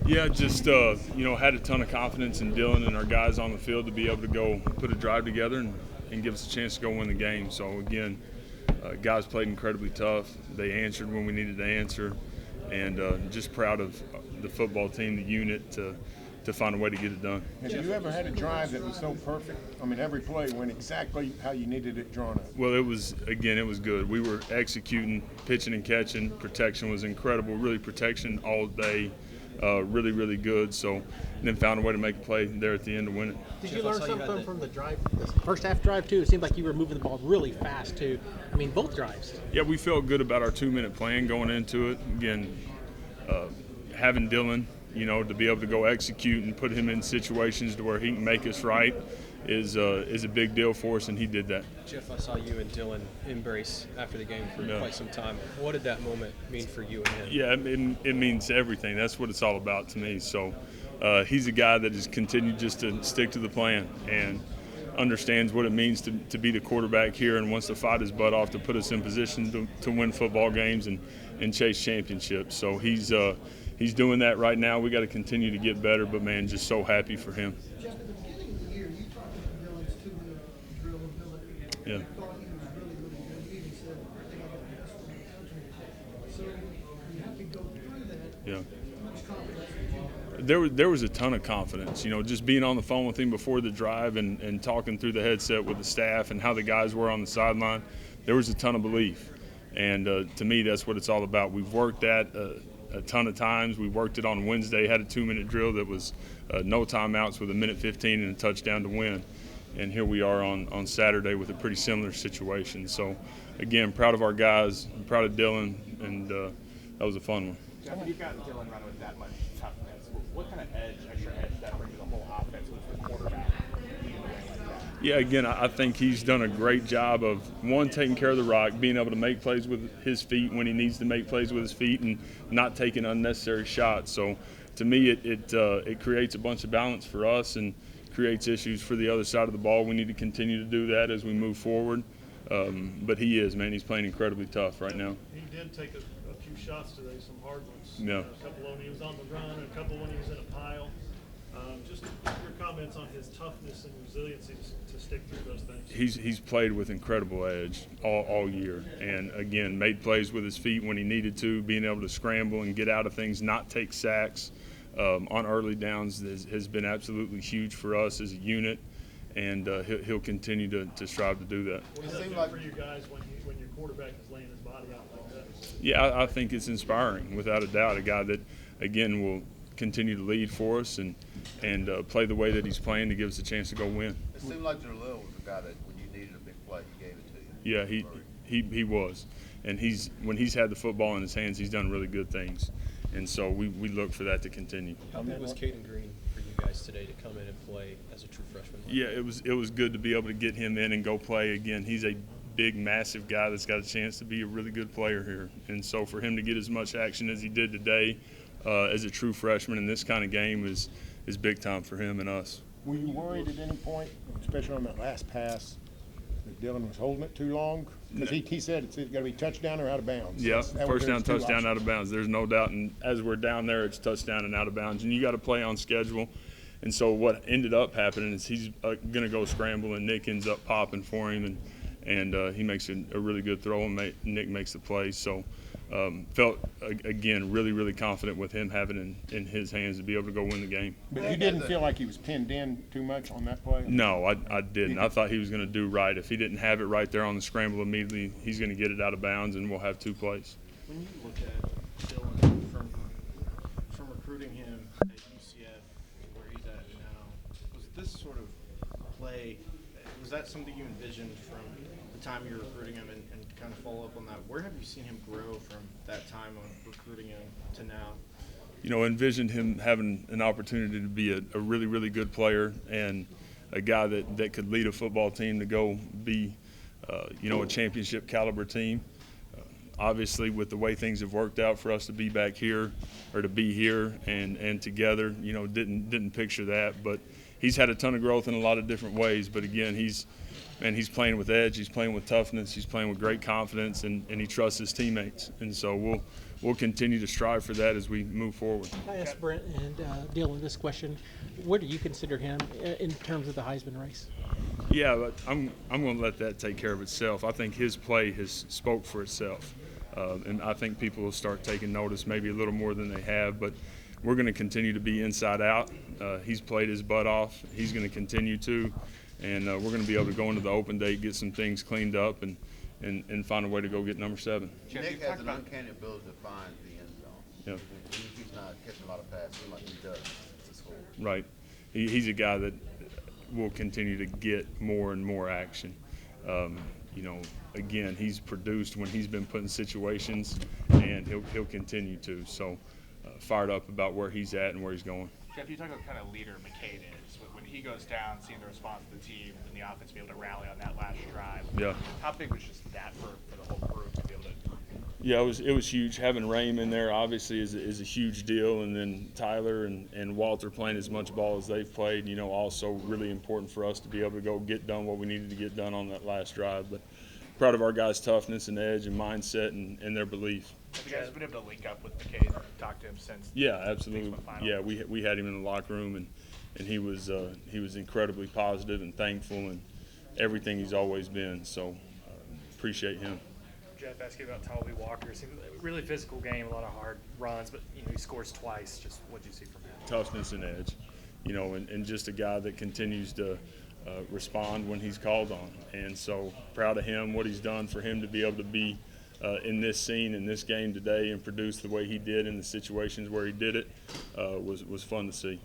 Yeah, just had a ton of confidence in Dylan and our guys on the field to be able to go put a drive together and give us a chance to go win the game. So again, guys played incredibly tough. They answered when we needed to answer, and just proud of the football team, the unit, to find a way to get it done. Have you ever had a drive that was so perfect? I mean, every play went exactly how you needed it drawn up. Well, it was good. We were executing, pitching and catching. Protection was incredible. Really protection all day. Really, really good. So, and then found a way to make a play there at the end to win it. Did you learn something from the drive, the first half drive too? It seemed like you were moving the ball really fast too. I mean, both drives. Yeah, we felt good about our 2-minute plan going into it. Again, having Dylan, to be able to go execute and put him in situations to where he can make us right is a big deal for us, and he did that. Jeff, I saw you and Dylan embrace after the game for quite some time. What did that moment mean for you and him? Yeah, it means everything. That's what it's all about to me. So he's a guy that has continued just to stick to the plan and understands what it means to be the quarterback here and wants to fight his butt off to put us in position to win football games and chase championships. So he's doing that right now. We got to continue to get better, but, man, just so happy for him. Yeah. Yeah. There was a ton of confidence, just being on the phone with him before the drive and talking through the headset with the staff and how the guys were on the sideline. There was a ton of belief. And to me, that's what it's all about. We've worked that a ton of times. We worked it on Wednesday, had a 2-minute drill that was no timeouts with 1:15 and a touchdown to win. And here we are on Saturday with a pretty similar situation. So, again, proud of our guys, proud of Dylan, and that was a fun one. Jeff, when you've got Dylan running with that much toughness, what kind of extra edge does that bring to the whole offense with the quarterback leading the way like that? Yeah, again, I think he's done a great job of, one, taking care of the rock, being able to make plays with his feet when he needs to make plays with his feet and not taking unnecessary shots. So, to me, it creates a bunch of balance for us and creates issues for the other side of the ball. We need to continue to do that as we move forward. But he's playing incredibly tough right now. He did take a few shots today, some hard ones. Yeah. A couple when he was on the run, and a couple when he was in a pile. Just your comments on his toughness and resiliency to stick through those things. He's played with incredible edge all year, and again made plays with his feet when he needed to, being able to scramble and get out of things, not take sacks. On early downs has been absolutely huge for us as a unit, and he'll continue to strive to do that. What does that do for you guys when your quarterback is laying his body out like that? Yeah, I think it's inspiring, without a doubt. A guy that, again, will continue to lead for us and play the way that he's playing to give us a chance to go win. It seemed like Jalil was the guy that when you needed a big play, he gave it to you. Yeah, he was. And when he's had the football in his hands, he's done really good things. And so we look for that to continue. How big was Caden Green for you guys today to come in and play as a true freshman? Yeah, it was good to be able to get him in and go play again. He's a big, massive guy that's got a chance to be a really good player here. And so for him to get as much action as he did today as a true freshman in this kind of game is big time for him and us. Were you worried at any point, especially on that last pass, that Dylan was holding it too long? Because he said it's got to be touchdown or out of bounds. Yeah, first down, touchdown, out of bounds. There's no doubt. And as we're down there, it's touchdown and out of bounds. And you got to play on schedule. And so what ended up happening is he's going to go scramble, and Nick ends up popping for him, and he makes a really good throw, and Nick makes the play. So felt, again, really, really confident with him having it in his hands to be able to go win the game. But you didn't feel like he was pinned in too much on that play? No, I didn't. I thought he was going to do right. If he didn't have it right there on the scramble immediately, he's going to get it out of bounds, and we'll have 2 plays. When you look at Dylan from recruiting him at UCF, where he's at now, was this sort of play, was that something you envisioned from the time you were recruiting him, and kind of follow up on that? Where have you seen him grow from that time on recruiting him to now? Envisioned him having an opportunity to be a really, really good player and a guy that could lead a football team to go be, a championship caliber team. Obviously, with the way things have worked out for us to be back here or to be here and together, didn't picture that. But he's had a ton of growth in a lot of different ways. But again, he's playing with edge, he's playing with toughness, he's playing with great confidence, and he trusts his teammates. And so we'll continue to strive for that as we move forward. I asked Brent and Dylan this question. Where do you consider him in terms of the Heisman race? Yeah, but I'm going to let that take care of itself. I think his play has spoke for itself, and I think people will start taking notice maybe a little more than they have. But we're going to continue to be inside out. He's played his butt off. He's going to continue to, and we're going to be able to go into the open day, get some things cleaned up, and find a way to go get number 7. Nick has an uncanny ability to find the end zone. Yeah. Even if he's not catching a lot of passes, like he does to score. Right. He's a guy that will continue to get more and more action. Again, he's produced when he's been put in situations, and he'll continue to. So, fired up about where he's at and where he's going. Jeff, you talk about kind of leader McCade is. When he goes down, seeing the response of the team and the offense be able to rally on that last drive. Yeah. How big was just that for the whole group to be able to? Yeah, it was huge. Having Raym in there obviously is a huge deal, and then Tyler and Walter playing as much ball as they've played. Also really important for us to be able to go get done what we needed to get done on that last drive. But proud of our guys' toughness and edge and mindset and their belief. Have you guys been able to link up with McCade and talk to him since? Yeah, absolutely. Yeah, we had him in the locker room, and he was incredibly positive and thankful and everything he's always been. So appreciate him. Jeff, ask you about Toby Walker. It seemed a really physical game, a lot of hard runs, but he scores twice. Just what did you see from him? Toughness and edge, and just a guy that continues to respond when he's called on. And so proud of him, what he's done for him to be able to be in this scene, in this game today, and produce the way he did in the situations where he did it was fun to see.